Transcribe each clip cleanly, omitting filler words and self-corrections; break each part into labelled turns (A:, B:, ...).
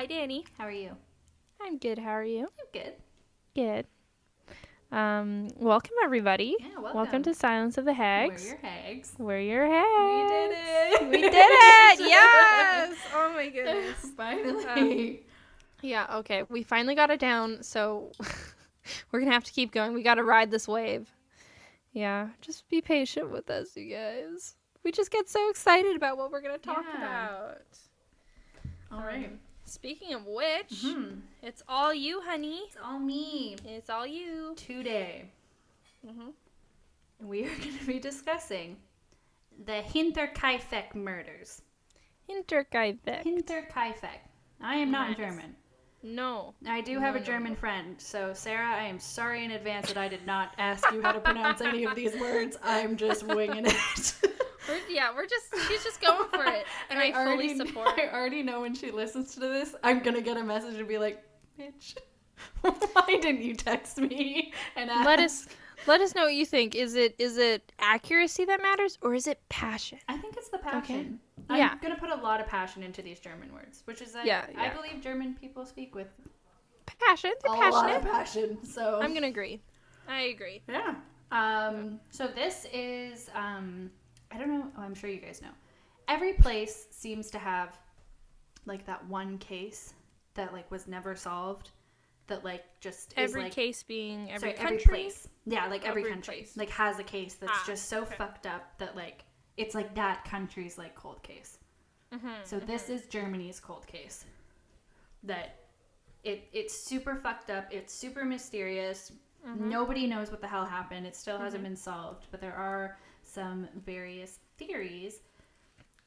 A: Hi, Dani.
B: How are you?
A: I'm good. How are you?
B: I'm good.
A: Good. Welcome, everybody.
B: Yeah, welcome.
A: Welcome to Silence of the Hags.
B: We're your hags.
A: We're your hags.
B: We did it.
A: We did it. Yes. Oh, my goodness.
B: Finally.
A: Yeah, okay. We finally got it down, so we're going to have to keep going. We got to ride this wave. Yeah, just be patient with us, you guys. We just get so excited about what we're going to talk about.
B: All right.
A: Speaking of which, it's all you, honey.
B: It's all me.
A: It's all you.
B: Today, we are going to be discussing the Hinterkaifeck Murders.
A: Hinterkaifeck.
B: Hinterkaifeck. I am not
A: Nice.
B: German.
A: No.
B: I do have a German friend, so Sarah, I am sorry in advance that I did not ask you how to pronounce any of these words. I'm just winging it.
A: She's just going for it, and I fully support.
B: I already know when she listens to this, I'm gonna get a message and be like, bitch, why didn't you text me and ask?
A: Let us know what you think. Is it accuracy that matters, or is it passion?
B: I think it's the passion.
A: Okay.
B: I'm gonna put a lot of passion into these German words, which is that I believe German people speak with
A: Passion. They're
B: a
A: passionate.
B: lot of passion. So
A: I'm gonna agree. I agree.
B: Yeah. So this is I don't know. Oh, I'm sure you guys know. Every place seems to have like that one case that like was never solved. That like just
A: every
B: is, like,
A: case being every country.
B: every place. Yeah, like every country
A: place.
B: like has a case that's just so fucked up that like it's like that country's like cold case. So this is Germany's cold case. That it's super fucked up. It's super mysterious. Nobody knows what the hell happened. It still hasn't been solved, but there are some various theories,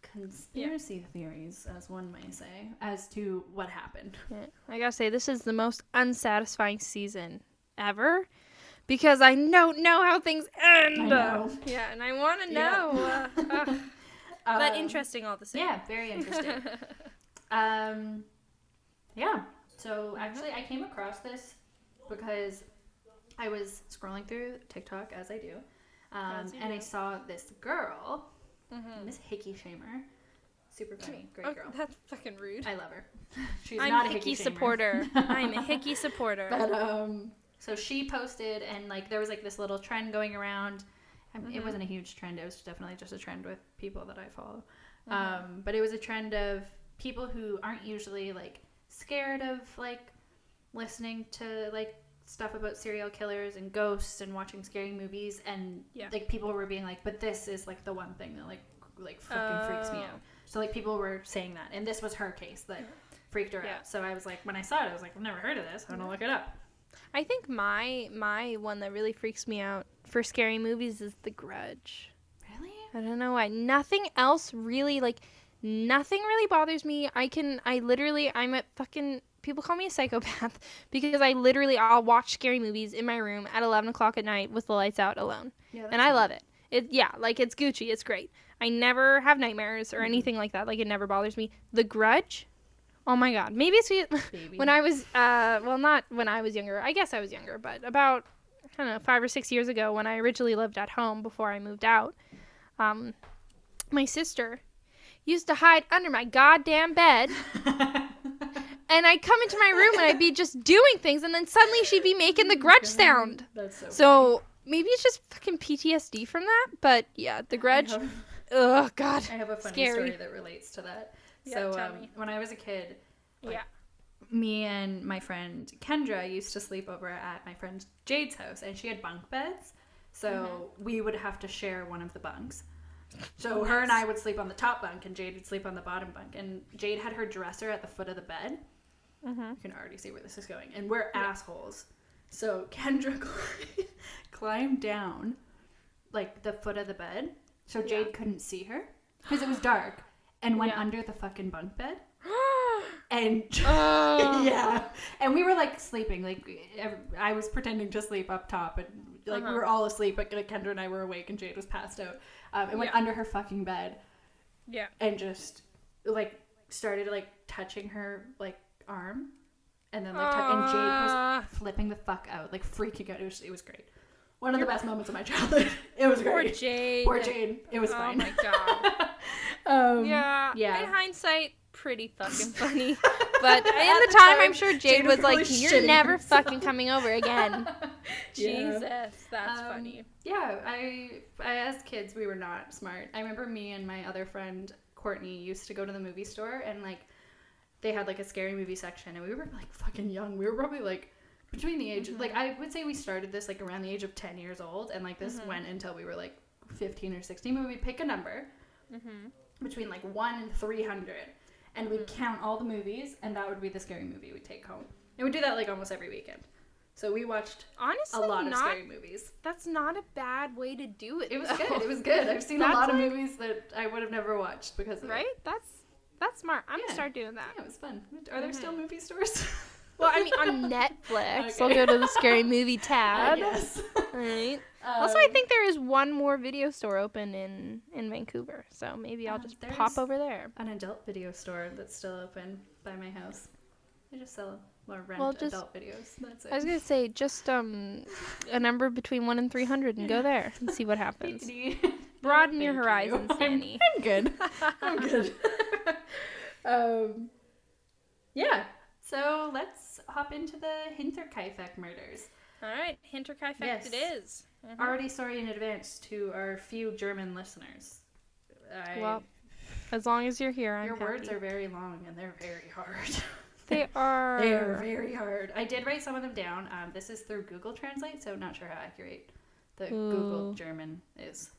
B: conspiracy theories, as one may say, as to what happened.
A: Yeah. I gotta say, this is the most unsatisfying season ever, because I don't know how things end.
B: I know.
A: Yeah, and I want to know. But interesting all the same.
B: Yeah, very interesting. Yeah. So actually, I came across this because I was scrolling through TikTok, as I do, and I saw this girl, Miss Hickey Shamer. Super funny, great girl.
A: That's fucking rude.
B: I love her. She's
A: I'm
B: not
A: a
B: a
A: Hickey
B: Shamer.
A: supporter. I'm a Hickey supporter.
B: But so she posted, and like there was like this little trend going around. It wasn't a huge trend. It was definitely just a trend with people that I follow. But it was a trend of people who aren't usually like scared of like listening to like stuff about serial killers and ghosts and watching scary movies, and like people were being like, but this is like the one thing that like fucking freaks me out. So like people were saying that, and this was her case that freaked her out. So I was like, when I saw it, I was like, I've never heard of this. I'm gonna look it up.
A: I think my one that really freaks me out for scary movies is The Grudge.
B: Really?
A: I don't know why. Nothing else really, like, nothing really bothers me. I'm a fucking, people call me a psychopath because I'll watch scary movies in my room at 11 o'clock at night with the lights out alone. Yeah, and I love it. It's Gucci. It's great. I never have nightmares or anything like that. Like, it never bothers me. The Grudge? Oh my God. Maybe it's when I was, not when I was younger. I guess I was younger, but about, I don't know, 5 or 6 years ago when I originally lived at home before I moved out, my sister used to hide under my goddamn bed. And I'd come into my room and I'd be just doing things, and then suddenly she'd be making the Grudge sound.
B: That's
A: so maybe it's just fucking PTSD from that, but yeah, The Grudge. Oh God.
B: I have a funny story that relates to that.
A: Yeah,
B: so when I was a kid, me and my friend Kendra used to sleep over at my friend Jade's house, and she had bunk beds, so we would have to share one of the bunks. So her and I would sleep on the top bunk, and Jade would sleep on the bottom bunk, and Jade had her dresser at the foot of the bed. You can already see where this is going, and we're assholes. So Kendra climbed down like the foot of the bed, so Jade couldn't see her because it was dark, and went under the fucking bunk bed. And and we were like sleeping, like I was pretending to sleep up top, and like we were all asleep, but Kendra and I were awake, and Jade was passed out. And went under her fucking bed, and just like started like touching her like arm, and then like and Jade was flipping the fuck out, like freaking out. It was great. One of the best moments of my childhood. It was great.
A: Poor Jade.
B: It was fine.
A: Oh my God.
B: Yeah.
A: In hindsight, pretty fucking funny. But in the time, I'm sure Jade was like, "You're never fucking coming over again." Jesus, that's funny.
B: Yeah, I as kids we were not smart. I remember me and my other friend Courtney used to go to the movie store, and like they had like a scary movie section, and we were like fucking young. We were probably like between the age like I would say we started this like around the age of 10 years old, and like this went until we were like 15 or 16. But we'd pick a number between like 1 and 300, and we'd count all the movies, and that would be the scary movie we'd take home. And we'd do that like almost every weekend. So we watched a lot of scary movies.
A: That's not a bad way to do it.
B: It was good. It was good. I've seen a lot of movies that I would have never watched because of it.
A: That's smart. I'm gonna start doing that.
B: Yeah, it was fun. Are there still movie stores?
A: Well, I mean, on Netflix. I'll go to the scary movie tab.
B: Yes.
A: Right. Also, I think there is one more video store open in Vancouver, so maybe I'll just pop over there.
B: An adult video store that's still open by my house. They just sell or rent adult videos. That's it.
A: I was gonna say just a number between 1 and 300 and go there and see what happens. Broaden your horizons, Dani.
B: I'm good. I'm good. Yeah. So let's hop into the Hinterkaifeck Murders.
A: All right, Hinterkaifeck it is.
B: Already sorry in advance to our few German listeners.
A: Well, as long as you're here, I'm
B: happy.
A: Your
B: words are very long and they're very hard.
A: They are.
B: They are very hard. I did write some of them down. This is through Google Translate, so not sure how accurate the Google German is.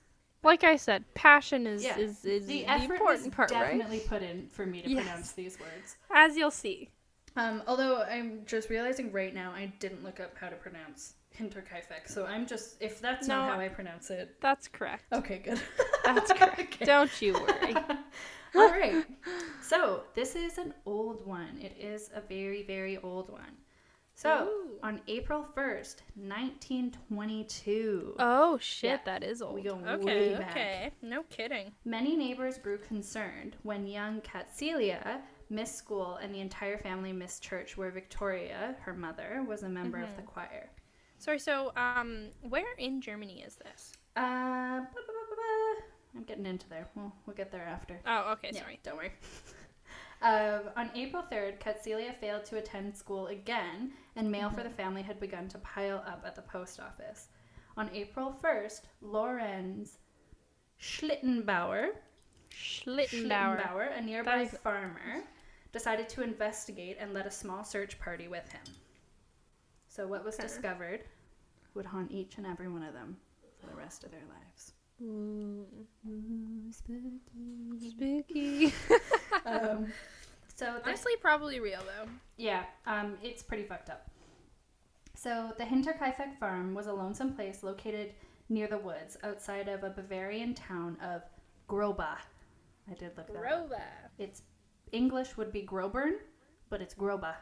A: Like I said, passion is the important part, right?
B: Definitely put in for me to pronounce these words.
A: As you'll see.
B: Although I'm just realizing right now I didn't look up how to pronounce Hinterkaifeck, so I'm just, if that's not how I pronounce it.
A: That's correct.
B: Okay, good.
A: That's correct. Okay. Don't you worry.
B: All right. So this is an old one. It is a very, very old one. So on April 1st, 1922.
A: Oh, shit, that is old.
B: We go way back.
A: Okay, no kidding.
B: Many neighbors grew concerned when young Katcelia missed school and the entire family missed church, where Victoria, her mother, was a member of the choir.
A: Sorry, so where in Germany is this?
B: I'm getting into there. We'll get there after.
A: Oh, okay, sorry.
B: Don't worry. On April 3rd, Katcelia failed to attend school again, and mail for the family had begun to pile up at the post office. On April 1st, Lorenz Schlittenbauer, a nearby farmer, decided to investigate and led a small search party with him. So what was discovered would haunt each and every one of them for the rest of their lives.
A: Ooh, spooky.
B: So
A: honestly, probably real though.
B: Yeah, it's pretty fucked up. So the Hinterkaifeck farm was a lonesome place located near the woods outside of a Bavarian town of Groba. I did look that up. It's English would be Grobern, but it's Groba.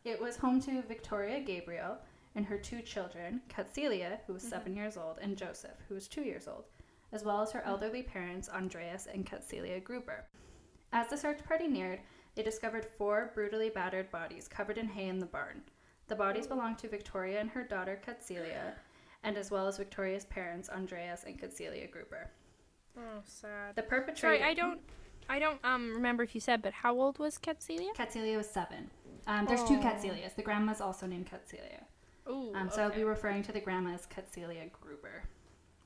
B: It was home to Victoria Gabriel and her 2 children, Katcelia, who was 7 years old, and Joseph, who was 2 years old, as well as her elderly parents, Andreas and Katcelia Gruber. As the search party neared, they discovered 4 brutally battered bodies covered in hay in the barn. The bodies belonged to Victoria and her daughter, Katcelia, and as well as Victoria's parents, Andreas and Katcelia Gruber.
A: Oh, sad.
B: The perpetrator...
A: Sorry, I don't remember if you said, but how old was Katcelia?
B: Katcelia was 7. There's 2 Katzelias. The grandma's also named Katcelia.
A: Ooh,
B: So I'll be referring to the grandma as Katcelia Gruber.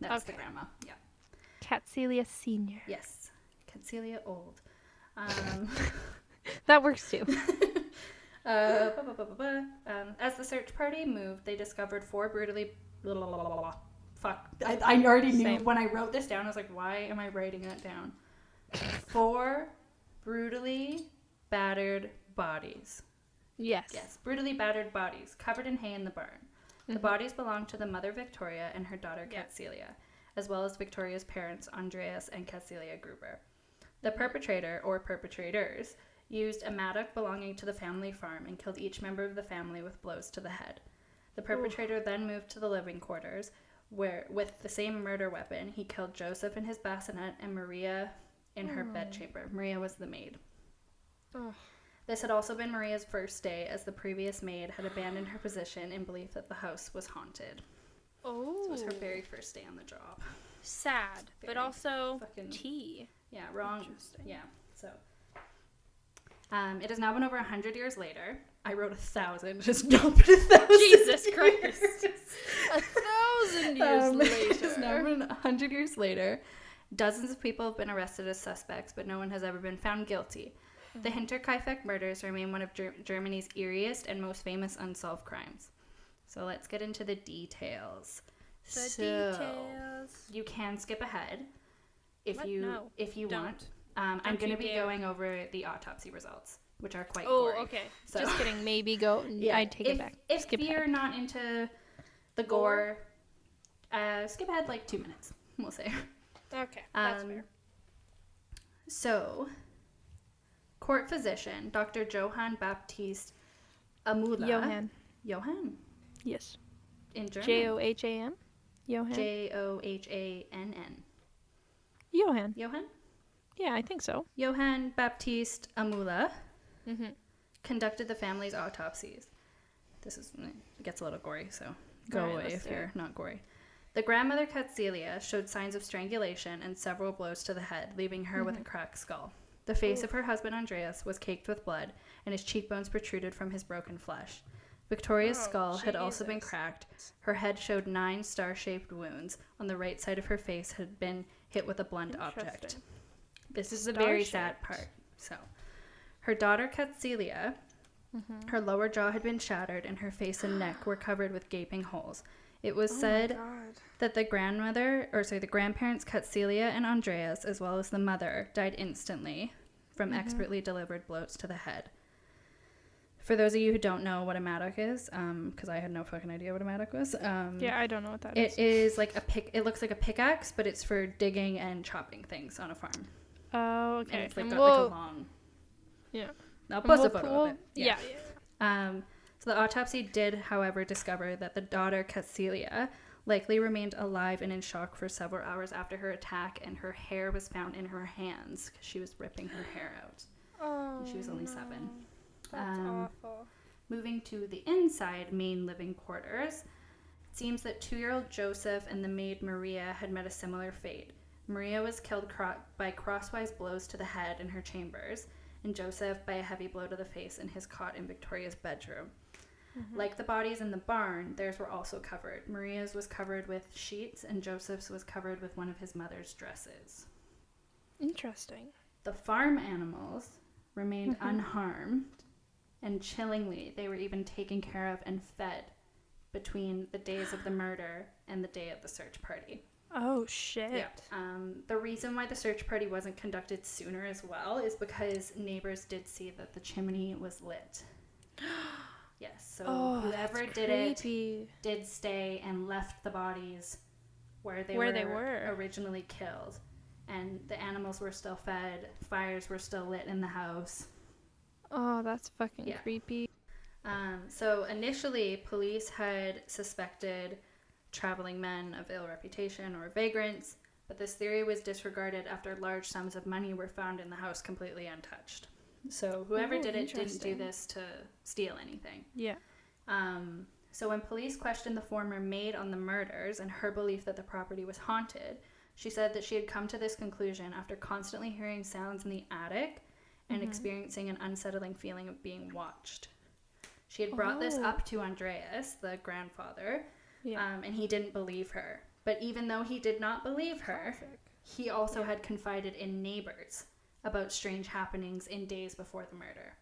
B: That's the grandma. Yeah.
A: Katcelia Senior.
B: Yes. Katcelia Old.
A: That works too.
B: As the search party moved, they discovered 4 brutally... Fuck. I already knew when I wrote this down. I was like, why am I writing that down? 4 brutally battered bodies. Yes, brutally battered bodies covered in hay in the barn. The bodies belonged to the mother Victoria and her daughter Katcelia, as well as Victoria's parents Andreas and Katcelia Gruber. The perpetrator, or perpetrators, used a mattock belonging to the family farm and killed each member of the family with blows to the head. The perpetrator then moved to the living quarters, where, with the same murder weapon, he killed Joseph in his bassinet and Maria in her bedchamber. Maria was the maid. This had also been Maria's first day, as the previous maid had abandoned her position in belief that the house was haunted. So it was her very first day on the job.
A: Sad, but also
B: fucking
A: tea.
B: Yeah, wrong. Yeah. So, it has now been over 100 years later. I wrote 1,000, just not put 1,000.
A: Jesus Christ. 1,000 years later.
B: It has now been 100 years later. Dozens of people have been arrested as suspects, but no one has ever been found guilty. The Hinterkaifeck Murders remain one of Germany's eeriest and most famous unsolved crimes. So let's get into the details. Details. You can skip ahead if you want. I'm going to be going over the autopsy results, which are quite gory.
A: Oh, okay. So. Just kidding. Maybe go. Yeah. I take it back.
B: If you're not into the gore, skip ahead like 2 minutes, we'll say.
A: Okay, that's fair.
B: So, court physician, Dr. Johann Baptist Amula. Johann?
A: Yes.
B: In German?
A: Johan? Johann?
B: Johann.
A: Johann? Yeah, I think so.
B: Johann Baptist Amula conducted the family's autopsies. It gets a little gory, so go away if you're not gory. The grandmother, Catzelia, showed signs of strangulation and several blows to the head, leaving her with a cracked skull. The face of her husband, Andreas, was caked with blood, and his cheekbones protruded from his broken flesh. Victoria's skull had also been cracked. Her head showed 9 star-shaped wounds. On the right side of her face had been hit with a blunt object. This is the very sad part. So, her daughter, Catzelia, her lower jaw had been shattered, and her face and neck were covered with gaping holes. It was said that the grandparents, Catzelia and Andreas, as well as the mother, died instantly from expertly delivered blows to the head. For those of you who don't know what a mattock is, because I had no fucking idea what a mattock was.
A: Yeah, I don't know what that is.
B: It is like it looks like a pickaxe, but it's for digging and chopping things on a farm.
A: Oh, okay.
B: And it's like got like a long...
A: Yeah.
B: I'll post a photo of it.
A: Yeah.
B: So the autopsy did, however, discover that the daughter, Catzelia, likely remained alive and in shock for several hours after her attack, and her hair was found in her hands because she was ripping her hair out.
A: Oh,
B: and she was only 7.
A: That's awful.
B: Moving to the inside main living quarters, it seems that 2-year-old Joseph and the maid Maria had met a similar fate. Maria was killed by crosswise blows to the head in her chambers, and Joseph by a heavy blow to the face in his cot in Victoria's bedroom. Like the bodies in the barn, theirs were also covered. Maria's was covered with sheets, and Joseph's was covered with one of his mother's dresses.
A: Interesting.
B: The farm animals remained unharmed, and chillingly, they were even taken care of and fed between the days of the murder and the day of the search party.
A: Oh, shit.
B: Yeah. The reason why the search party wasn't conducted sooner as well is because neighbors did see that the chimney was lit. Yes, so whoever did it did stay and left the bodies where they were originally killed. And the animals were still fed, fires were still lit in the house.
A: Oh, that's fucking creepy.
B: So initially, police had suspected traveling men of ill reputation or vagrants, but this theory was disregarded after large sums of money were found in the house completely untouched. So whoever did it didn't do this to steal anything.
A: Yeah.
B: So when police questioned the former maid on the murders and her belief that the property was haunted, she said that she had come to this conclusion after constantly hearing sounds in the attic and experiencing an unsettling feeling of being watched. She had brought this up to Andreas, the grandfather, and he didn't believe her. But even though he did not believe her, he also had confided in neighbors about strange happenings in days before the murder.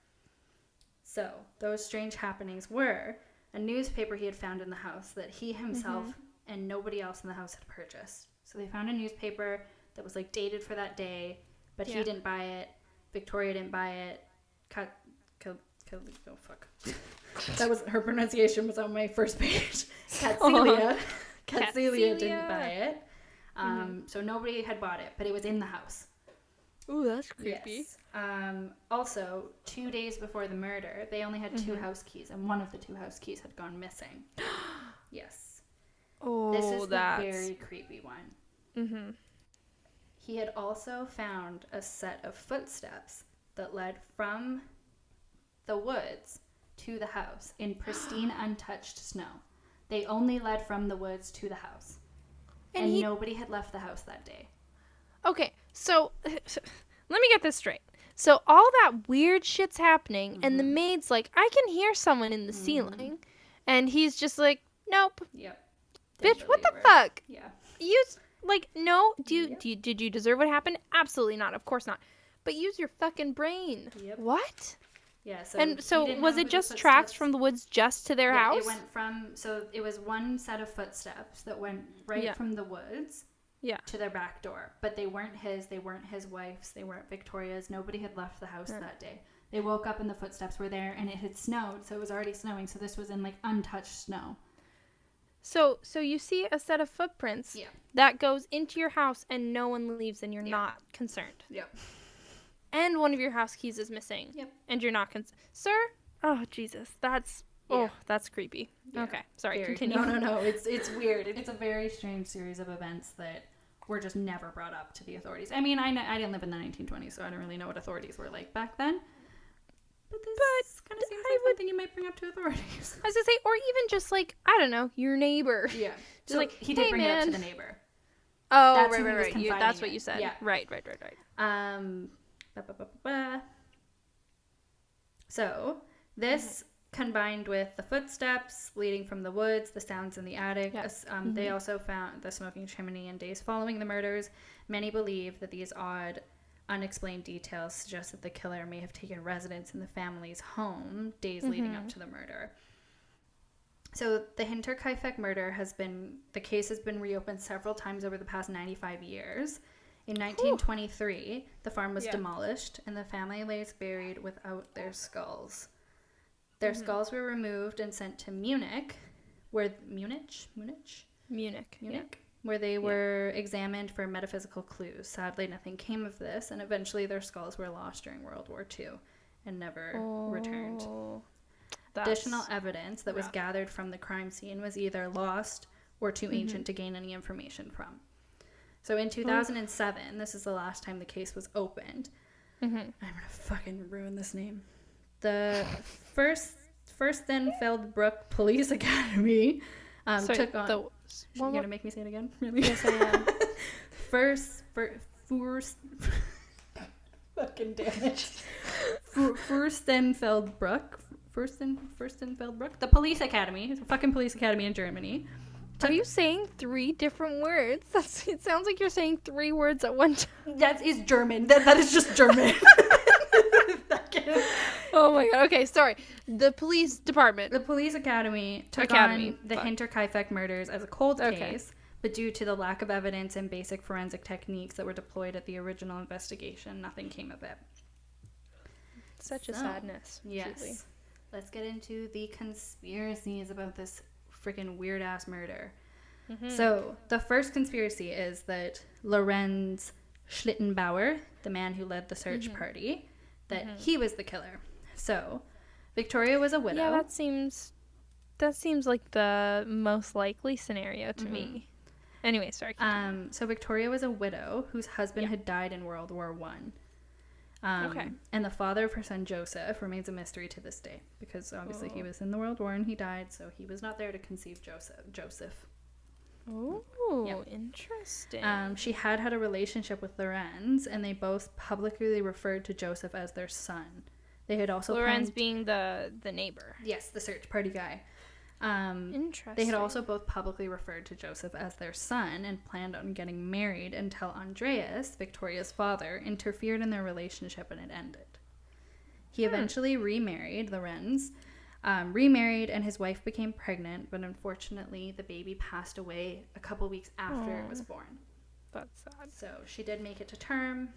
B: So, those strange happenings were a newspaper he had found in the house that he himself and nobody else in the house had purchased. So they found a newspaper that was like dated for that day, but he didn't buy it. Victoria didn't buy it. Oh fuck. That was her pronunciation was on my first page. Catzelia didn't buy it. So nobody had bought it, but it was in the house.
A: Ooh, that's creepy.
B: Yes. Also, 2 days before the murder, they only had 2 house keys, and one of the 2 house keys had gone missing. Yes.
A: Oh,
B: this is the very creepy one. He had also found a set of footsteps that led from the woods to the house in pristine, untouched snow. They only led from the woods to the house. And nobody had left the house that day.
A: Okay, so let me get this straight. So all that weird shit's happening, and the maid's like, I can hear someone in the ceiling. And he's just like, nope.
B: Yep.
A: Bitch, what the fuck?
B: Yeah.
A: No. Did you deserve what happened? Absolutely not. Of course not. But use your fucking brain.
B: Yep.
A: What?
B: Yeah.
A: So was it just tracks from the woods just to their house?
B: It went it was one set of footsteps that went right from the woods to their back door. But they weren't his wife's, they weren't Victoria's. Nobody had left the house that day. They woke up and the footsteps were there, and it had snowed, so it was already snowing. So this was in like untouched snow.
A: So you see a set of footprints that goes into your house, and no one leaves, and you're not concerned.
B: Yep.
A: And one of your house keys is missing.
B: Yep.
A: And you're not concerned. Sir? Oh, Jesus. That's creepy. Yeah. Okay. Sorry,
B: weird.
A: continue.
B: No. It's weird. It's a very strange series of events that were just never brought up to the authorities. I mean, I didn't live in the 1920s, so I don't really know what authorities were like back then. But this kind of seems like something you might bring up to authorities.
A: I was going to say, or even just like, I don't know, your neighbor.
B: Yeah.
A: Just like,
B: he did bring it up to the neighbor.
A: Oh, right. That's what you said.
B: Yeah.
A: Right.
B: So this combined with the footsteps leading from the woods, the sounds in the attic, they also found the smoking chimney in days following the murders. Many believe that these odd, unexplained details suggest that the killer may have taken residence in the family's home days leading up to the murder. So the Hinterkaifeck murder the case has been reopened several times over the past 95 years. In 1923, the farm was demolished, and the family lays buried without their skulls. Their skulls were removed and sent to Munich, where they were examined for metaphysical clues. Sadly, nothing came of this, and eventually their skulls were lost during World War II and never returned. Additional evidence that was gathered from the crime scene was either lost or too ancient to gain any information from. So in 2007, this is the last time the case was opened. I'm going to fucking ruin this name. The first Feldbruck Police Academy took on... You're going to make me say it again? Really?
A: Yes, I am.
B: First... Fucking damn it. Furstenfeldbruck. The police academy. It's a fucking police academy in Germany.
A: Are you saying 3 different words? It sounds like you're saying 3 words at one time.
B: That is German. That is just German.
A: Oh my god. Okay, sorry. The police department.
B: The police academy took on the Hinterkaifeck murders as a cold case, but due to the lack of evidence and basic forensic techniques that were deployed at the original investigation, nothing came of it.
A: Such a sadness.
B: Yes.
A: Truly.
B: Let's get into the conspiracies about this freaking weird ass murder. So the first conspiracy is that Lorenz Schlittenbauer, the man who led the search party, that he was the killer. So Victoria was a widow.
A: Yeah, that seems like the most likely scenario to me. Anyway, sorry.
B: So Victoria was a widow whose husband had died in World War One. And the father of her son Joseph remains a mystery to this day because obviously he was in the World War and he died, so he was not there to conceive Joseph.
A: Oh, interesting.
B: She had a relationship with Lorenz, and they both publicly referred to Joseph as their son. They had also
A: Lorenz being the neighbor.
B: Yes, the search party guy.
A: Interesting.
B: They had also both publicly referred to Joseph as their son and planned on getting married until Andreas, Victoria's father, interfered in their relationship and it ended. He eventually remarried, Lorenz, and his wife became pregnant, but unfortunately the baby passed away a couple weeks after it was born.
A: That's sad.
B: So she did make it to term,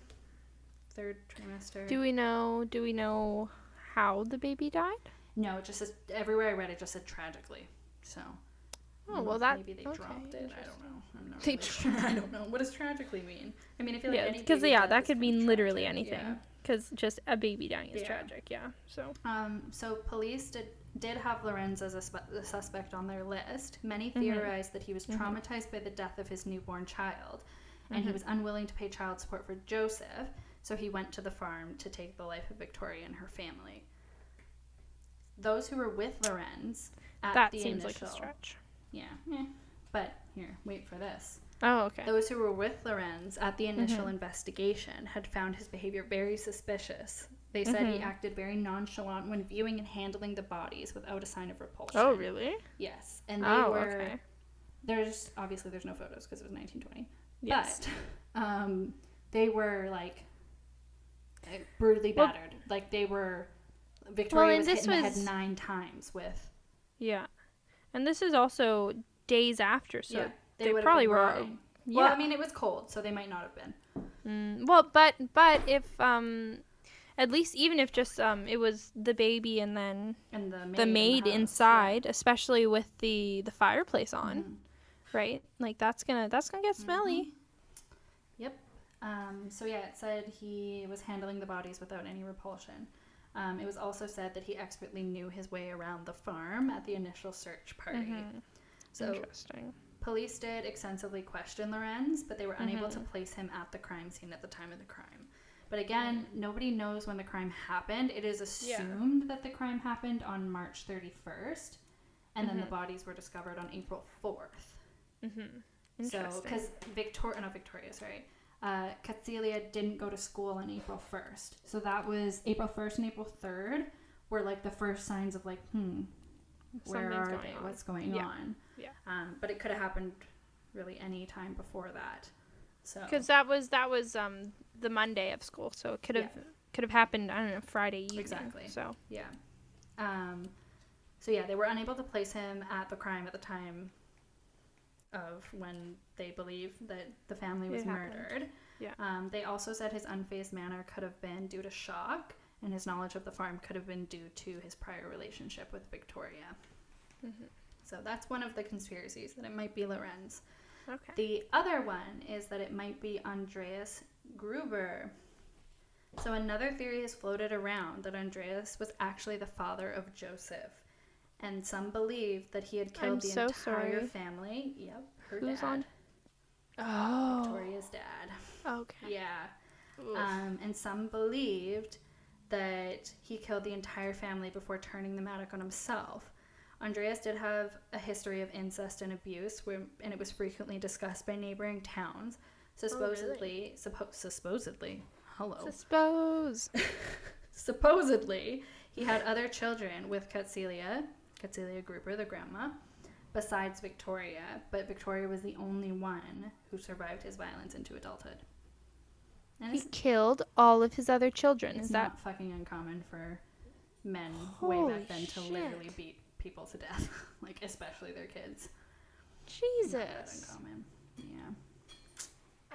B: 3rd trimester.
A: Do we know how the baby died?
B: No, it just says, everywhere I read it just said tragically. So, maybe they dropped it. I don't know. I'm not really sure. I don't know. What does tragically mean? I mean, I feel like any
A: because that could mean literally
B: tragic.
A: anything. Because just a baby dying is tragic. Yeah.
B: So police did have Lorenz as a suspect on their list. Many theorized that he was traumatized by the death of his newborn child, and he was unwilling to pay child support for Joseph. So he went to the farm to take the life of Victoria and her family. Those who were with Lorenz at
A: that
B: the
A: seems
B: initial,
A: like a stretch.
B: Yeah. But here, wait for this.
A: Oh, okay.
B: Those who were with Lorenz at the initial investigation had found his behavior very suspicious. They said he acted very nonchalant when viewing and handling the bodies without a sign of repulsion.
A: Oh, really?
B: Yes. And they were... Okay. There's no photos because it was 1920. Yes. But they were, like, brutally battered. Like, they were... Victoria was hit in the head 9 times with...
A: Yeah. And this is also days after, so they
B: probably were... Yeah. Well, I mean, it was cold, so they might not have been.
A: Well, but if... At least even if just it was the baby and then the maid inside, especially with the fireplace on, right? Like that's gonna get smelly.
B: Yep. So yeah, it said he was handling the bodies without any repulsion. It was also said that he expertly knew his way around the farm at the initial search party. So
A: interesting.
B: Police did extensively question Lorenz, but they were unable to place him at the crime scene at the time of the crime. But again, nobody knows when the crime happened. It is assumed that the crime happened on March 31st, and then the bodies were discovered on April 4th. So, because Catzilia didn't go to school on April 1st. So that was April 1st and April 3rd were like the first signs of like, where are they? What's going on? Yeah. But it could have happened really any time before that. So
A: because that was the Monday of school, so it could have happened, I don't know, Friday evening.
B: Exactly.
A: So
B: yeah. So yeah, they were unable to place him at the crime at the time of when they believe that the family was murdered. Yeah. They also said his unfazed manner could have been due to shock, and his knowledge of the farm could have been due to his prior relationship with Victoria. So that's one of the conspiracies, that it might be Lorenz.
A: Okay.
B: The other one is that it might be Andreas Gruber. So another theory has floated around that Andreas was actually the father of Joseph. And some believe that he had killed the entire family. Yep, her
A: Who's
B: dad.
A: Oh.
B: Victoria's dad.
A: Okay.
B: Yeah. And some believed that he killed the entire family before turning the matic on himself. Andreas did have a history of incest and abuse, and it was frequently discussed by neighboring towns. Supposedly, supposedly, he had other children with Catzilia Gruber, the grandma, besides Victoria, but Victoria was the only one who survived his violence into adulthood. And
A: he killed all of his other children.
B: It's not fucking uncommon for men way back then to literally beat people to death, like especially their kids.
A: Jesus.
B: Not that uncommon. Yeah.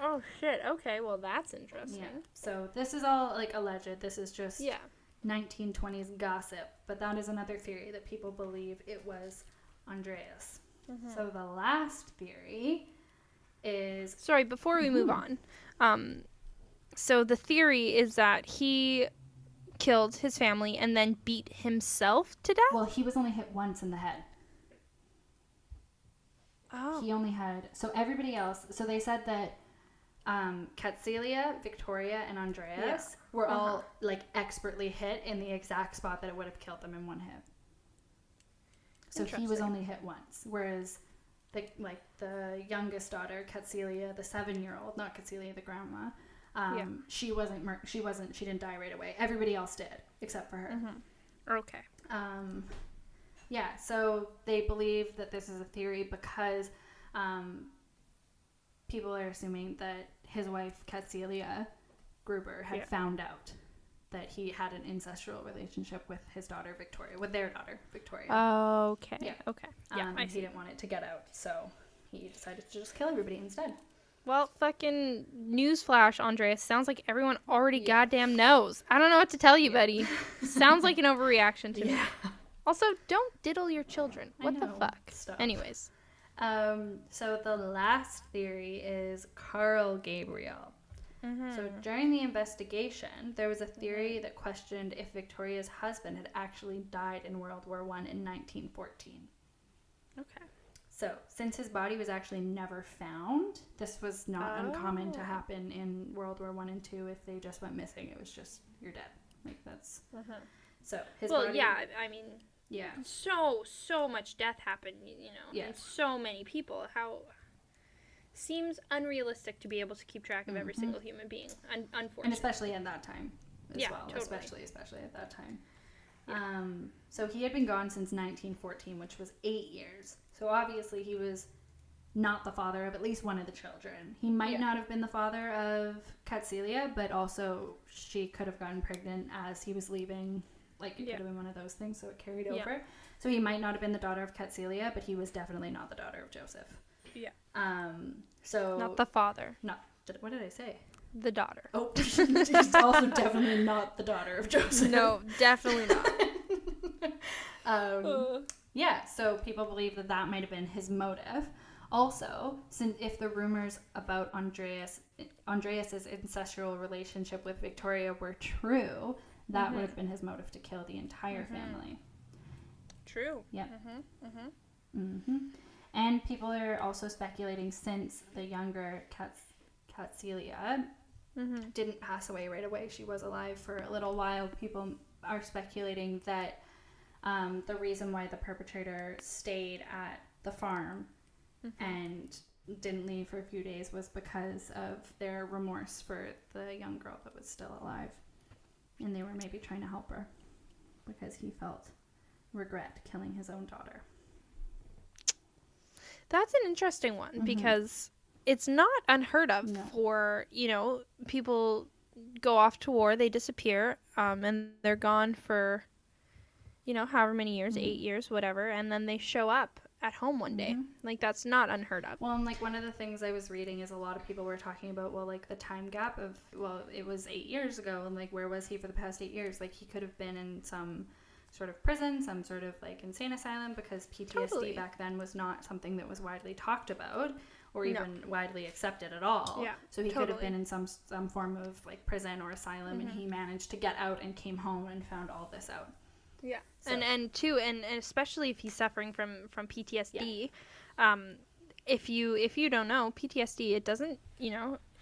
A: Oh shit. Okay, well that's interesting.
B: Yeah. So this is all like alleged. This is just 1920s gossip, but that is another theory that people believe it was Andreas. So the last theory is...
A: Sorry, before we move on. So the theory is that he killed his family and then beat himself to death?
B: Well, he was only hit once in the head.
A: Oh.
B: He only had... So everybody else... So they said that Catzilia, Victoria, and Andreas were all like expertly hit in the exact spot that it would have killed them in one hit. So he was only hit once, whereas the youngest daughter, Catzilia, the 7-year-old, not Catzilia, the grandma, she didn't die right away. Everybody else did, except for her.
A: Okay.
B: So they believe that this is a theory because people are assuming that his wife, Catzilia Gruber, had found out that he had an incestual relationship with his daughter, Victoria, with their daughter, Victoria.
A: Okay.
B: Yeah.
A: Okay. Yeah,
B: he didn't want it to get out, so he decided to just kill everybody instead.
A: Well, fucking newsflash, Andreas. Sounds like everyone already goddamn knows. I don't know what to tell you, buddy. Sounds like an overreaction to me. Also, don't diddle your children. What the fuck?
B: Stop.
A: Anyways.
B: So the last theory is Carl Gabriel. So during the investigation, there was a theory that questioned if Victoria's husband had actually died in World War I in 1914.
A: Okay.
B: So, since his body was actually never found, this was not uncommon to happen in World War I and II. If they just went missing, it was just, you're dead. Like, that's... So, his body...
A: Well, yeah, I mean... seems unrealistic to be able to keep track of every single human being, unfortunately.
B: And especially at that time as well.
A: Totally.
B: Especially at that time.
A: Yeah.
B: So he had been gone since 1914, which was 8 years. So obviously he was not the father of at least one of the children. He might not have been the father of Katselia, but also she could have gotten pregnant as he was leaving. Like, it could have been one of those things, so it carried over. So he might not have been the daughter of Katselia, but he was definitely not the daughter of Joseph.
A: Yeah.
B: So
A: Not the father.
B: What did I say?
A: The daughter.
B: Oh, she's also definitely not the daughter of Joseph.
A: No, definitely not.
B: Yeah, so people believe that might have been his motive. Also, since if the rumors about Andreas's incestual relationship with Victoria were true, that would have been his motive to kill the entire family.
A: True.
B: Yep. And people are also speculating, since the younger Katselia didn't pass away right away, she was alive for a little while, people are speculating that the reason why the perpetrator stayed at the farm and didn't leave for a few days was because of their remorse for the young girl that was still alive. And they were maybe trying to help her because he felt regret killing his own daughter.
A: That's an interesting one because it's not unheard of for, people go off to war, they disappear, and they're gone for, however many years, 8 years, whatever, and then they show up at home one day. Like, that's not unheard of.
B: Well, and like one of the things I was reading is a lot of people were talking about, well, like the time gap of, well, it was 8 years ago, and like where was he for the past 8 years? Like, he could have been in some sort of prison, some sort of like insane asylum, because PTSD back then was not something that was widely talked about or even widely accepted at all.
A: Yeah,
B: so he could have been in some form of like prison or asylum, and he managed to get out and came home and found all this out.
A: Yeah. So. And especially if he's suffering from PTSD, if you don't know, PTSD, it doesn't,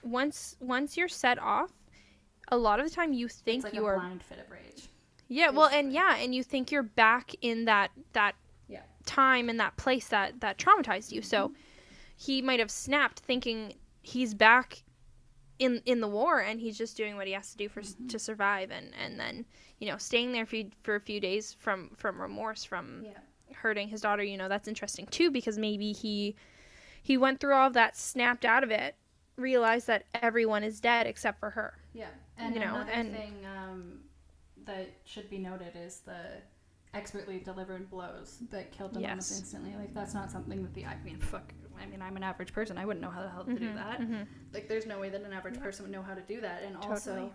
A: once you're set off, a lot of the time you think
B: it's like
A: you
B: a
A: are
B: blind fit of rage.
A: Yeah, well, and you think you're back in that time and that place that traumatized you. So he might have snapped thinking he's back in the war, and he's just doing what he has to do to survive, and then staying there for a few days from remorse from hurting his daughter. That's interesting too, because maybe he went through all of that, snapped out of it, realized that everyone is dead except for her.
B: Yeah, and another thing that should be noted is the expertly delivered blows that killed them almost instantly. Like, that's not something that I'm an average person. I wouldn't know how the hell to do that. Like, there's no way that an average person would know how to do that. And also,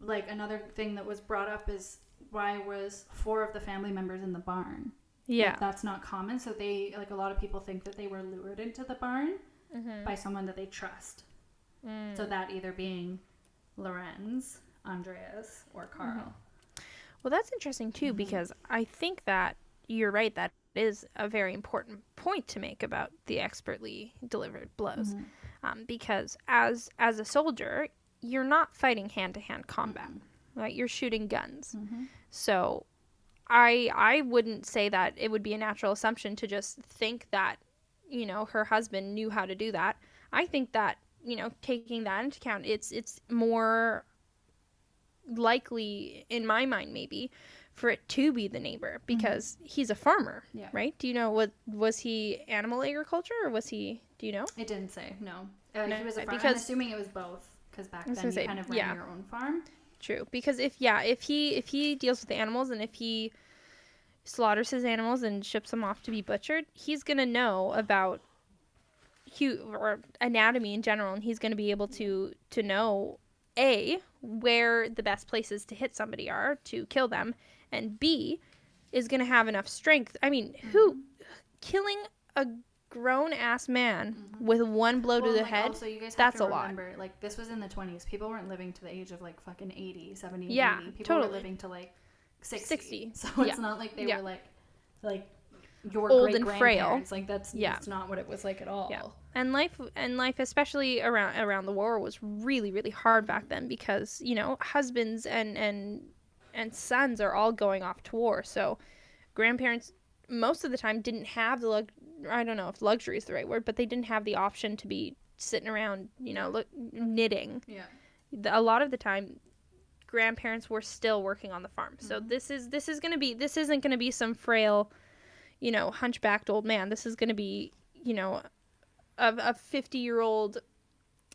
B: like, another thing that was brought up is, why was 4 of the family members in the barn? Yeah. Like, that's not common. So they, like, a lot of people think that they were lured into the barn by someone that they trust. So that either being Lorenz, Andreas, or Carl.
A: Well, that's interesting too, because I think that you're right, that is a very important point to make about the expertly delivered blows. Because as a soldier, you're not fighting hand-to-hand combat, right? You're shooting guns. So I wouldn't say that it would be a natural assumption to just think that, her husband knew how to do that. I think that, taking that into account, it's more likely, in my mind maybe, for it to be the neighbor, because he's a farmer, right? Do you know, was he animal agriculture, or was he, do you know?
B: It didn't say, no. He was a farmer. I'm assuming it was both, because back then you kind of ran your own farm.
A: True, because if he deals with the animals, and if he slaughters his animals and ships them off to be butchered, he's gonna know about or anatomy in general, and he's gonna be able to know where the best places to hit somebody are to kill them, and B, is going to have enough strength. I mean, killing a grown-ass man with one blow to the head,
B: also, you guys have
A: that's
B: to
A: a lot.
B: Remember, like, this was in the 20s. People weren't living to the age of, like, fucking 80, 70, 80. People were living to, like, 60. So it's not like they were, like your
A: old and frail.
B: Like, that's not what it was like at all.
A: Yeah. And life, especially around the war, was really, really hard back then, because husbands and sons are all going off to war. So grandparents most of the time didn't have the I don't know if luxury is the right word, but they didn't have the option to be sitting around, knitting.
B: Yeah.
A: A lot of the time, grandparents were still working on the farm. So this isn't gonna be some frail, hunchbacked old man. This is gonna be, a 50-year-old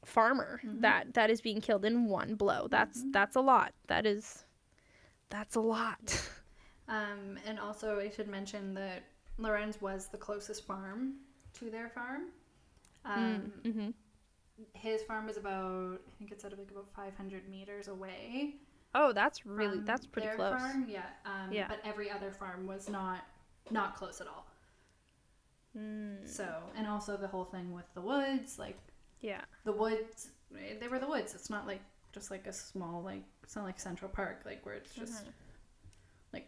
A: farmer that is being killed in one blow. That's a lot. That's a lot.
B: And also I should mention that Lorenz was the closest farm to their farm. His farm is about, I think it's at about 500 meters away.
A: Oh, that's pretty close.
B: Farm, yeah. But every other farm was not close at all. So, and also the whole thing with the woods, the woods, they were the woods. It's not just a small, it's not like Central Park, where it's just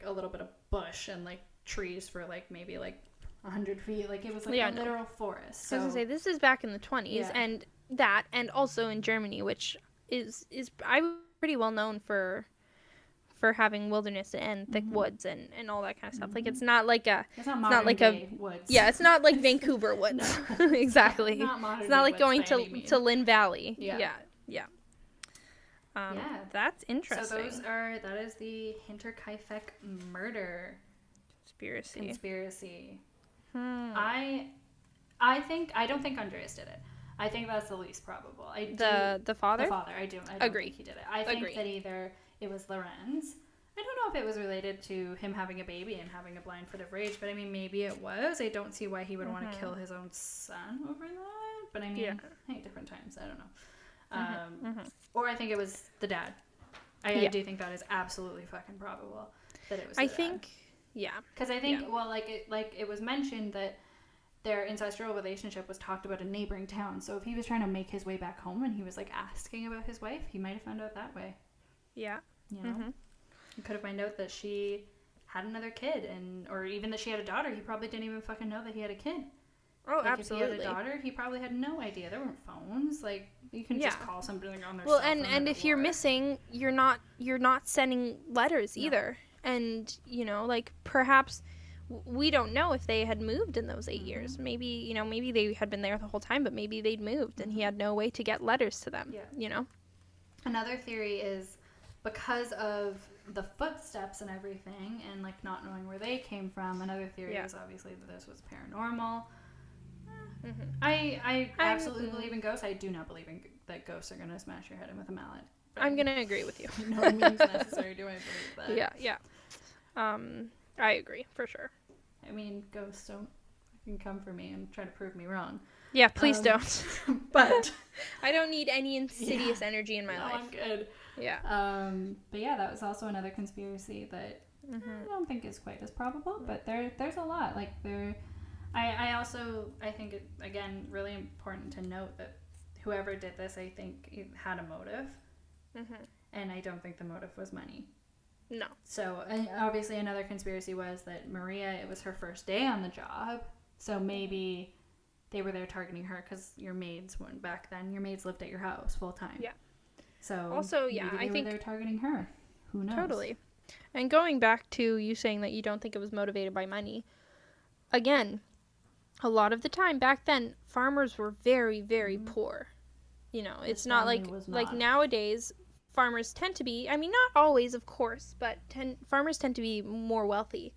B: a little bit of bush and trees for maybe 100 feet. It was a literal forest. So,
A: I was gonna say, this is back in the 20s, and also in Germany, which is I'm pretty well known for having wilderness and thick woods and all that kind of stuff. It's not like a
B: woods.
A: Yeah, it's not like Vancouver woods. Exactly. It's not like going to Lynn Valley. Yeah. That's interesting.
B: So that is the Hinterkaifeck murder conspiracy. I don't think Andreas did it. I think that's the least probable.
A: The father?
B: The father. I don't
A: agree.
B: think he did it. I think that either it was Lorenz. I don't know if it was related to him having a baby and having a blind fit of rage, but I mean, maybe it was. I don't see why he would want to kill his own son over that. But I mean, hey, different times. I don't know. Or I think it was the dad. I do think that is absolutely fucking probable that it was the dad. Because I think, it was mentioned that their ancestral relationship was talked about in neighboring towns. So if he was trying to make his way back home and he was asking about his wife, he might have found out that way.
A: Yeah.
B: You know? He could have found out that she had another kid, or even that she had a daughter. He probably didn't even fucking know that he had a kid.
A: Oh, absolutely.
B: If he had a daughter, he probably had no idea. There weren't phones. You can just call somebody on their
A: well,
B: cell phone.
A: and if you're missing, you're not sending letters either. And perhaps we don't know if they had moved in those 8 years. Maybe maybe they had been there the whole time, but maybe they'd moved and he had no way to get letters to them.
B: Another theory is because of the footsteps and everything, and not knowing where they came from. Another theory is obviously that this was paranormal. I absolutely believe in ghosts. I do not believe that ghosts are going to smash your head in with a mallet.
A: I'm going to agree with you.
B: No means necessary do I believe that.
A: Yeah. I agree, for sure.
B: I mean, ghosts don't come for me and try to prove me wrong.
A: Yeah, please don't.
B: But
A: I don't need any insidious energy in my life.
B: I'm good.
A: Yeah.
B: But yeah, that was also another conspiracy that I don't think is quite as probable, but there's a lot. I think it, again, really important to note that whoever did this, I think, had a motive. And I don't think the motive was money.
A: No.
B: So, obviously another conspiracy was that Maria, it was her first day on the job, so maybe they were there targeting her because your maids lived at your house full time.
A: Yeah.
B: So,
A: also,
B: I think they're targeting her. Who knows?
A: Totally. And going back to you saying that you don't think it was motivated by money, again, a lot of the time back then, farmers were very, very poor. It's not like nowadays. Farmers tend to be, I mean, not always, of course, but farmers tend to be more wealthy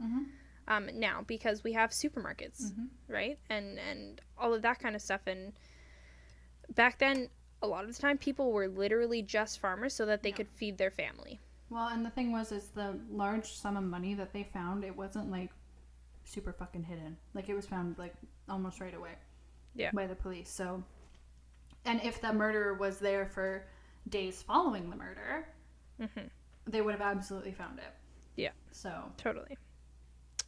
A: now because we have supermarkets, right? And all of that kind of stuff. And back then, a lot of the time, people were literally just farmers so that they could feed their family.
B: Well, and the thing is the large sum of money that they found, it wasn't super fucking hidden. It was found almost right away by the police. So, and if the murderer was there for days following the murder, they would have absolutely found it.
A: Yeah.
B: So
A: totally.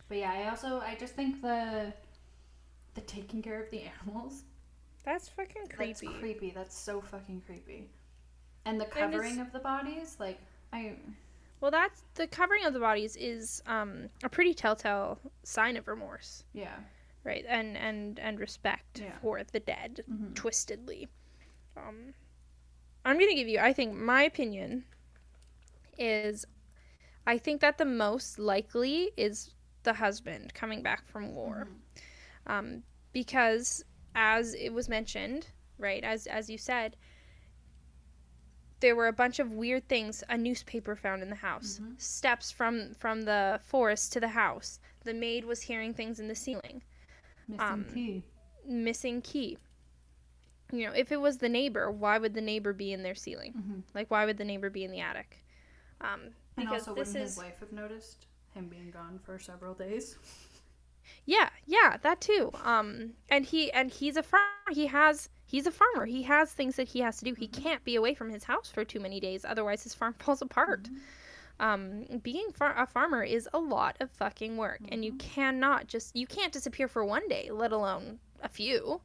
B: But yeah, I just think the taking care of the animals.
A: That's fucking creepy.
B: That's creepy. That's so fucking creepy. And the covering of the bodies,
A: Well, that's the covering of the bodies is a pretty telltale sign of remorse.
B: Yeah.
A: Right. And respect for the dead, twistedly. I'm going to give you, I think, my opinion is, I think that the most likely is the husband coming back from war. Because as it was mentioned, right, as you said, there were a bunch of weird things. A newspaper found in the house, steps from the forest to the house. The maid was hearing things in the ceiling. Missing key. You know, if it was the neighbor, why would the neighbor be in their ceiling? Like, why would the neighbor be in the attic? Because
B: and also, wouldn't his wife have noticed him being gone for several days?
A: Yeah, that too. And he's a farmer. He's a farmer. He has things that he has to do. He can't be away from his house for too many days, otherwise his farm falls apart. Being a farmer is a lot of fucking work, and you can't disappear for one day, let alone a few.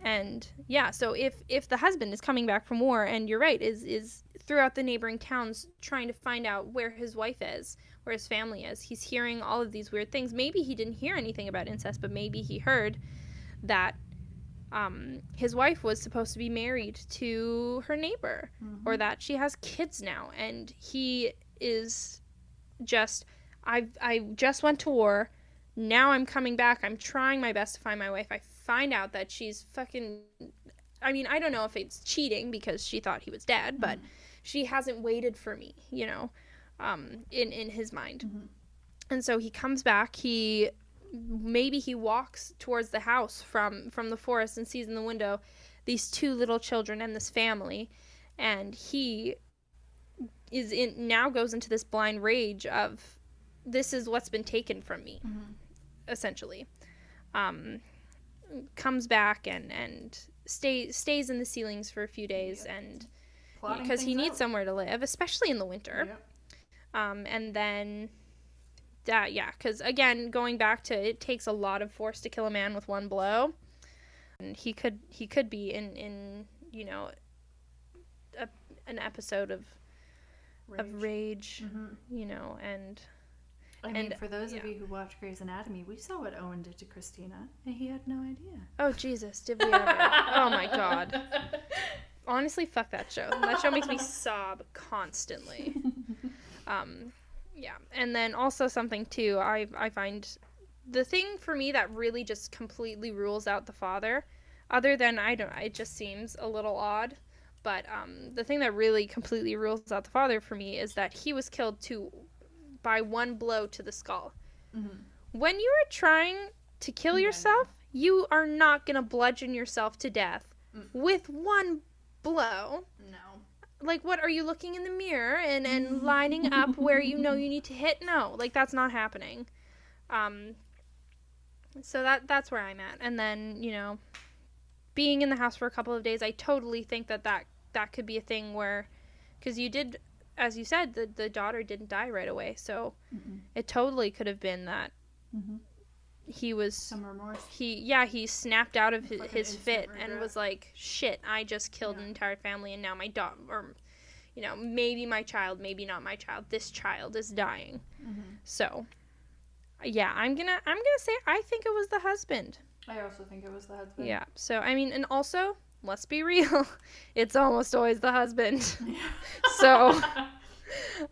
A: And yeah, so if the husband is coming back from war, and you're right, is throughout the neighboring towns trying to find out where his wife is, where his family is, he's hearing all of these weird things. Maybe he didn't hear anything about incest, but maybe he heard that his wife was supposed to be married to her neighbor, or that she has kids now, and he is just, I just went to war, now I'm coming back, I'm trying my best to find my wife. I find out that she's fucking, I mean, I don't know if it's cheating because she thought he was dead, but she hasn't waited for me, you know, in his mind. And so he comes back, maybe he walks towards the house from the forest and sees in the window these two little children and this family, and he now goes into this blind rage of, this is what's been taken from me, essentially. Comes back and stays in the ceilings for a few days, and because he needs somewhere to live, especially in the winter. And then because again, going back to, it takes a lot of force to kill a man with one blow, and he could be in you know, an episode of rage, you know. And
B: I mean, for those of you who watch Grey's Anatomy, we saw what Owen did to Christina, and he had no idea.
A: Oh, Jesus, did we ever? Oh, my God. Honestly, fuck that show. That show makes me sob constantly. Yeah. And then also something, too, I find the thing for me that really just completely rules out the father, other than, it just seems a little odd, but the thing that really completely rules out the father for me is that he was killed by one blow to the skull. When you are trying to kill yourself, you are not going to bludgeon yourself to death with one blow.
B: No.
A: Like, what, are you looking in the mirror and lining up where you know you need to hit? No, like, that's not happening. So that's where I'm at. And then, you know, being in the house for a couple of days, I totally think that could be a thing where, because you did, as you said, the daughter didn't die right away, so it totally could have been that he was, some remorse. He snapped out of his fit and was like, shit, I just killed an entire family, and now my daughter, or, you know, maybe my child, maybe not my child, this child is dying. So yeah, I'm gonna say I think it was the husband.
B: I also think it was the husband.
A: Yeah, so I mean, and also, let's be real, it's almost always the husband. So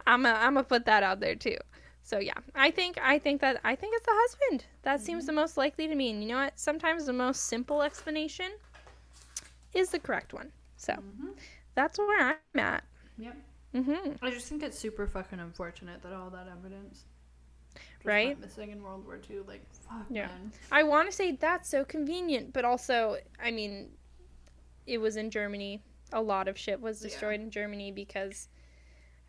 A: I'm gonna put that out there too. So yeah, I think it's the husband. That seems the most likely to me. And you know what? Sometimes the most simple explanation is the correct one. So that's where I'm at.
B: Yep. I just think it's super fucking unfortunate that all that evidence went missing in World War II. Like, fuck, man.
A: I want to say that's so convenient, but also, I mean, it was in Germany. A lot of shit was destroyed in Germany because,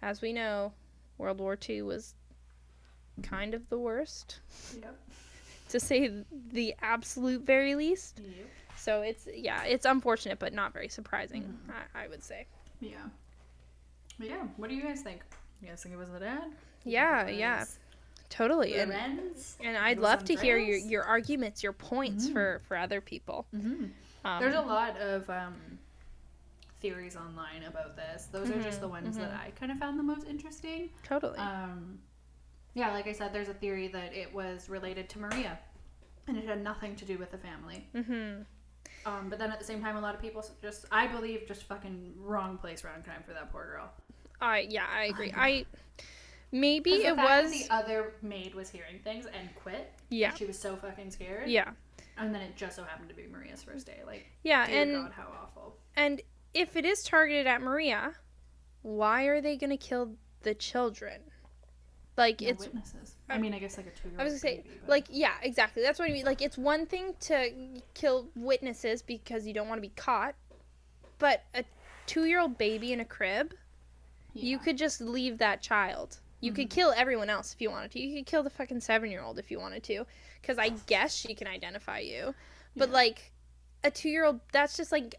A: as we know, World War II was kind of the worst. To say the absolute very least. So it's unfortunate, but not very surprising, I would say.
B: Yeah. But yeah, what do you guys think? You guys think it was the dad?
A: Yeah. Totally. And I'd love to hear your arguments, your points for other people.
B: There's a lot of theories online about this. Those are just the ones that I kind of found the most interesting.
A: Totally.
B: Yeah, like I said, there's a theory that it was related to Maria, and it had nothing to do with the family. But then at the same time, a lot of people I believe, just fucking wrong place, wrong time for that poor girl.
A: Yeah, I agree. Maybe it
B: fact
A: was
B: that the other maid was hearing things and quit.
A: Yeah.
B: She was so fucking scared.
A: Yeah.
B: And then it just so happened to be Maria's first day. Like,
A: yeah,
B: dear
A: and
B: God, how awful.
A: And if it is targeted at Maria, why are they gonna kill the children? Like, it's
B: witnesses. I mean, I guess like a 2-year-old.
A: I was gonna say,
B: baby,
A: like, yeah, exactly. That's what I mean. Like, it's one thing to kill witnesses because you don't want to be caught, but a 2-year-old baby in a crib, you could just leave that child. You could kill everyone else if you wanted to. You could kill the fucking 7-year-old if you wanted to, because I guess she can identify you. But like, a 2-year-old, that's just like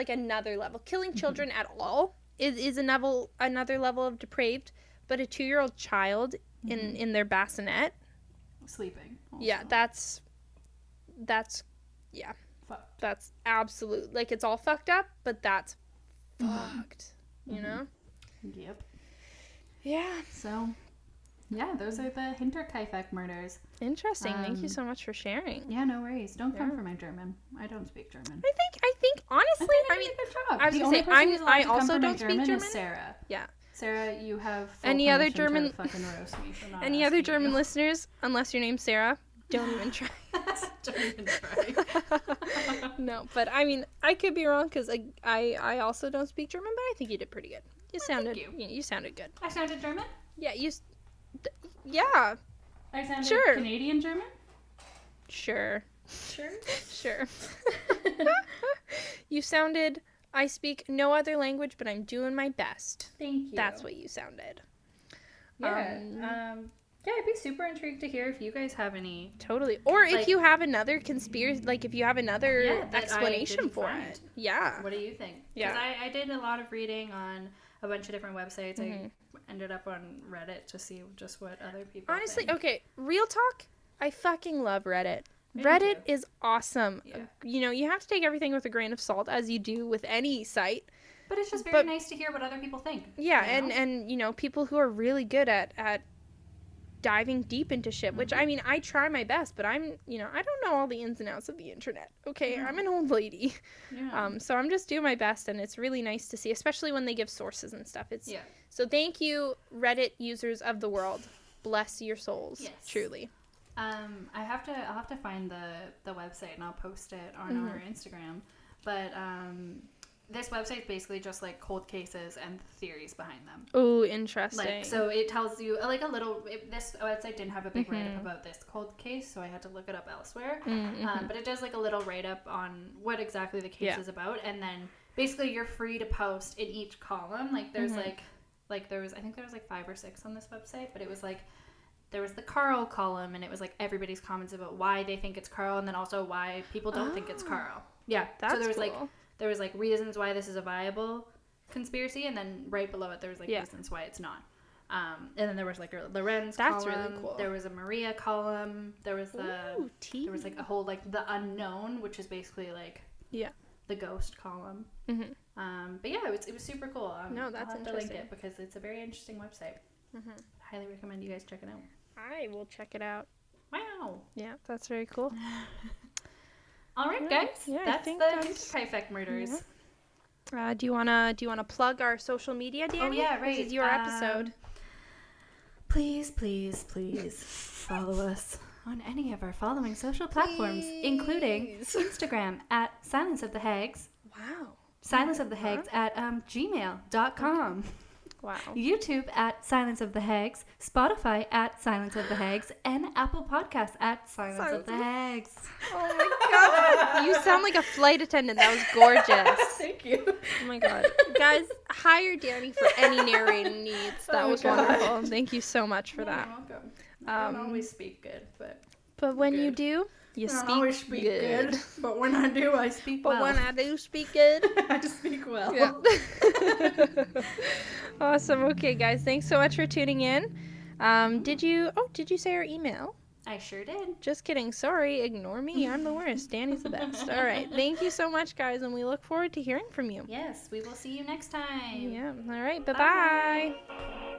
A: another level. Killing children at all is another level of depraved. But a 2-year-old child in their bassinet,
B: sleeping. Also.
A: Yeah, that's yeah,
B: fucked.
A: That's absolute. Like, it's all fucked up, but that's fucked. You know?
B: Yep.
A: Yeah.
B: So, yeah, those are the Hinterkaifeck murders.
A: Interesting. Thank you so much for sharing.
B: Yeah, no worries. Don't come for my German. I don't speak German.
A: I think honestly, I mean,
B: good job.
A: I was
B: the
A: gonna
B: only
A: say
B: person who's allowed
A: I
B: to come
A: also
B: for my
A: don't speak German.
B: Is Sarah.
A: Yeah.
B: Sarah, you have full
A: any other
B: permission
A: German
B: to fucking roast me for not
A: any other
B: asking
A: German
B: you.
A: listeners, unless your name's Sarah, don't even try.
B: Don't even try.
A: No, but I mean, I could be wrong because I also don't speak German, but I think you did pretty good. You sounded you sounded good.
B: I sounded German?
A: Yeah, yeah.
B: I sounded
A: Sure.
B: Canadian German?
A: Sure.
B: Sure.
A: You sounded, I speak no other language, but I'm doing my best.
B: Thank you.
A: That's what you sounded.
B: Yeah. Yeah, I'd be super intrigued to hear if you guys have any.
A: Totally. Or if
B: like,
A: you have another conspiracy, like if you have another
B: that
A: explanation for it. Yeah.
B: What do you think?
A: Yeah.
B: Because I did a lot of reading on a bunch of different websites. I ended up on Reddit to see just what other people
A: Honestly,
B: think.
A: okay, real talk, I fucking love Reddit.
B: Me
A: Reddit
B: too.
A: is awesome.
B: Yeah.
A: You know, you have to take everything with a grain of salt, as you do with any site.
B: But it's just very nice to hear what other people think.
A: Yeah,
B: you know?
A: and you know, people who are really good at diving deep into shit, which I mean, I try my best, but I'm, you know, I don't know all the ins and outs of the internet. Okay, I'm an old lady.
B: Yeah.
A: So I'm just doing my best, and it's really nice to see, especially when they give sources and stuff. So thank you, Reddit users of the world. Bless your souls.
B: Yes.
A: Truly.
B: I'll have to find the website and I'll post it on our Instagram. But this website's basically just like cold cases and theories behind them.
A: Oh, interesting.
B: Like, so it tells you like a little. This website didn't have a big write up about this cold case, so I had to look it up elsewhere. But it does like a little write up on what exactly the case is about, and then basically you're free to post in each column. Like there's like there was, I think there was like 5 or 6 on this website, but it was like there was the Carl column, and it was like everybody's comments about why they think it's Carl, and then also why people don't think it's Carl. Yeah,
A: that's
B: so there was
A: cool.
B: There was like reasons why this is a viable conspiracy, and then right below it there was like reasons why it's not. And then there was like a Lorenz column.
A: That's really cool.
B: There was a Maria column. There was there was like a whole like the unknown, which is basically like the ghost column. But yeah, it was super cool.
A: No, that's
B: I'll have
A: interesting.
B: to link it because it's a very interesting website. Highly recommend you guys check it out.
A: I will check it out.
B: Wow.
A: Yeah, that's very cool.
B: All right, guys.
A: Yeah,
B: that's the Hinterkaifeck Murders.
A: Yeah. Do you wanna plug our social media, Dani?
B: Oh yeah, right.
A: This is your episode.
B: Please follow us on any of our following social platforms, including Instagram at silenceofthehags.
A: Wow.
B: Silenceofthehags at gmail.com.
A: Wow.
B: YouTube at Silence of the Hags, Spotify at Silence of the Hags, and Apple Podcasts at Silence of the Hags.
A: Oh my god. You sound like a flight attendant. That was gorgeous.
B: Thank you.
A: Oh my god. Guys, hire Dani for any narrating needs. That was wonderful. Thank you so much for that.
B: You're welcome. I don't always speak good,
A: but when you do, you speak good.
B: But when I do, I speak well.
A: But when I do speak good,
B: I just speak well.
A: Yeah. Awesome. Okay, guys. Thanks so much for tuning in. Did you say our email?
B: I sure did.
A: Just kidding. Sorry. Ignore me. I'm the worst. Dani's the best. All right. Thank you so much, guys, and we look forward to hearing from you.
B: Yes, we will see you next time.
A: Yeah. All right. Bye-bye.
B: Bye.